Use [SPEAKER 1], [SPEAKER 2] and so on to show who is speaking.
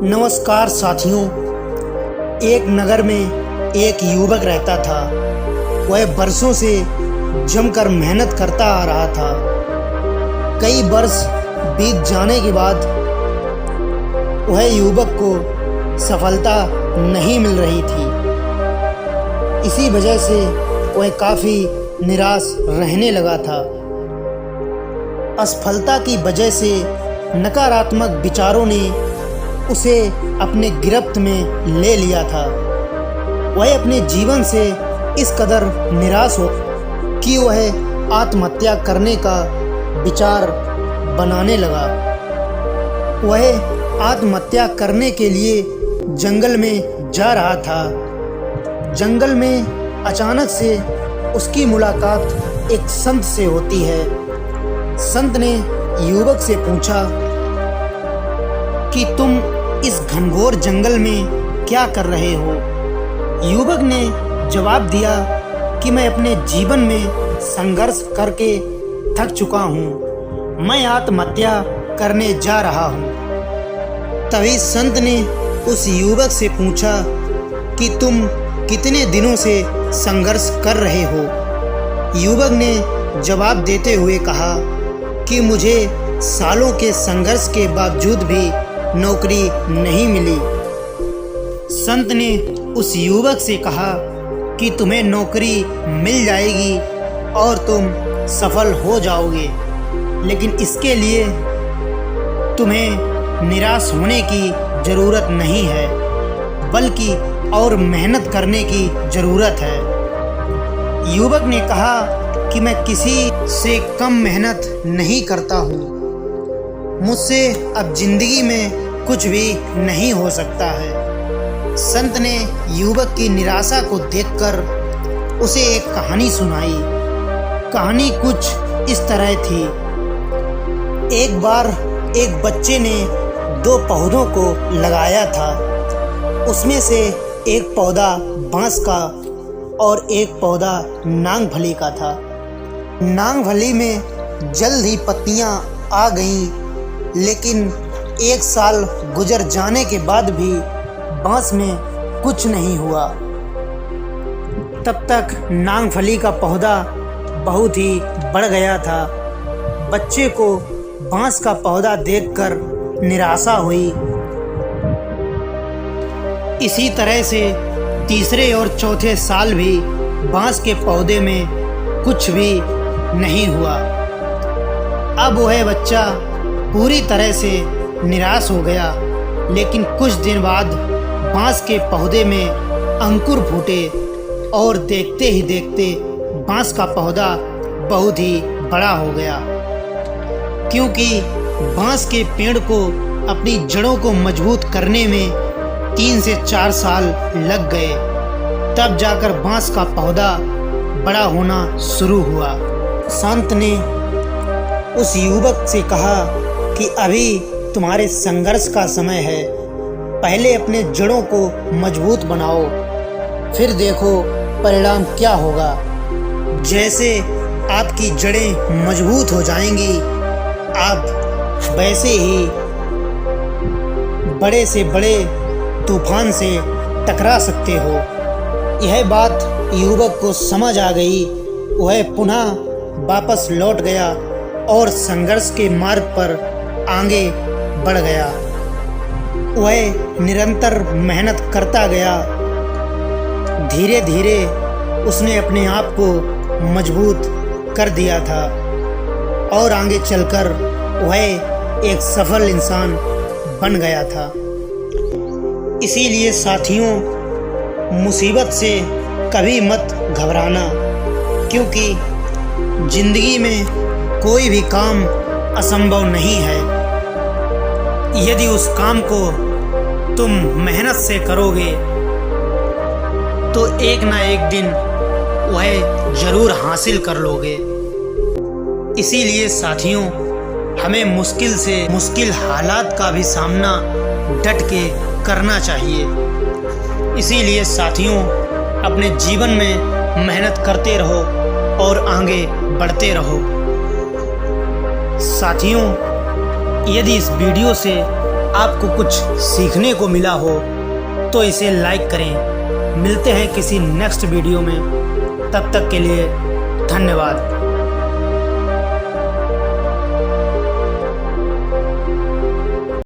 [SPEAKER 1] नमस्कार साथियों। एक नगर में एक युवक रहता था। वह बरसों से जमकर मेहनत करता आ रहा था। कई वर्ष बीत जाने के बाद वह युवक को सफलता नहीं मिल रही थी। इसी वजह से वह काफ़ी निराश रहने लगा था। असफलता की वजह से नकारात्मक विचारों ने उसे अपने गिरफ्त में ले लिया था। वह अपने जीवन से इस कदर निराश हो कि वह आत्महत्या करने का विचार बनाने लगा। वह आत्महत्या करने के लिए जंगल में जा रहा था। जंगल में अचानक से उसकी मुलाकात एक संत से होती है। संत ने युवक से पूछा कि तुम इस घनघोर जंगल में क्या कर रहे हो? युवक ने जवाब दिया कि मैं अपने जीवन में संघर्ष करके थक चुका हूँ। मैं आत्महत्या करने जा रहा हूँ। तभी संत ने उस युवक से पूछा कि तुम कितने दिनों से संघर्ष कर रहे हो? युवक ने जवाब देते हुए कहा कि मुझे सालों के संघर्ष के बावजूद भी नौकरी नहीं मिली। संत ने उस युवक से कहा कि तुम्हें नौकरी मिल जाएगी और तुम सफल हो जाओगे, लेकिन इसके लिए तुम्हें निराश होने की ज़रूरत नहीं है, बल्कि और मेहनत करने की ज़रूरत है। युवक ने कहा कि मैं किसी से कम मेहनत नहीं करता हूँ। मुझसे अब जिंदगी में कुछ भी नहीं हो सकता है। संत ने युवक की निराशा को देखकर उसे एक कहानी सुनाई। कहानी कुछ इस तरह थी। एक बार एक बच्चे ने 2 पौधों को लगाया था। उसमें से एक पौधा बांस का और एक पौधा नांगफली का था। नांगफली में जल्द ही पत्तियां आ गईं, लेकिन 1 साल गुजर जाने के बाद भी बांस में कुछ नहीं हुआ। तब तक नांगफली का पौधा बहुत ही बढ़ गया था। बच्चे को बांस का पौधा देखकर निराशा हुई। इसी तरह से तीसरे और चौथे साल भी बांस के पौधे में कुछ भी नहीं हुआ। अब वह बच्चा पूरी तरह से निराश हो गया, लेकिन कुछ दिन बाद बांस के पौधे में अंकुर फूटे और देखते ही देखते बांस का पौधा बहुत ही बड़ा हो गया। क्योंकि बांस के पेड़ को अपनी जड़ों को मजबूत करने में 3 से 4 साल लग गए, तब जाकर बांस का पौधा बड़ा होना शुरू हुआ। संत ने उस युवक से कहा कि अभी तुम्हारे संघर्ष का समय है। पहले अपने जड़ों को मजबूत बनाओ, फिर देखो परिणाम क्या होगा। जैसे आपकी जड़ें मजबूत हो जाएंगी, आप वैसे ही बड़े से बड़े तूफान से टकरा सकते हो। यह बात युवक को समझ आ गई। वह पुनः वापस लौट गया और संघर्ष के मार्ग पर आगे बढ़ गया। वह निरंतर मेहनत करता गया। धीरे धीरे उसने अपने आप को मजबूत कर दिया था और आगे चलकर वह एक सफल इंसान बन गया था। इसीलिए साथियों, मुसीबत से कभी मत घबराना, क्योंकि जिंदगी में कोई भी काम असंभव नहीं है। यदि उस काम को तुम मेहनत से करोगे तो एक ना एक दिन वह जरूर हासिल कर लोगे। इसीलिए साथियों, हमें मुश्किल से मुश्किल हालात का भी सामना डट के करना चाहिए। इसीलिए साथियों, अपने जीवन में मेहनत करते रहो और आगे बढ़ते रहो। साथियों, यदि इस वीडियो से आपको कुछ सीखने को मिला हो तो इसे लाइक करें। मिलते हैं किसी नेक्स्ट वीडियो में, तब तक के लिए धन्यवाद।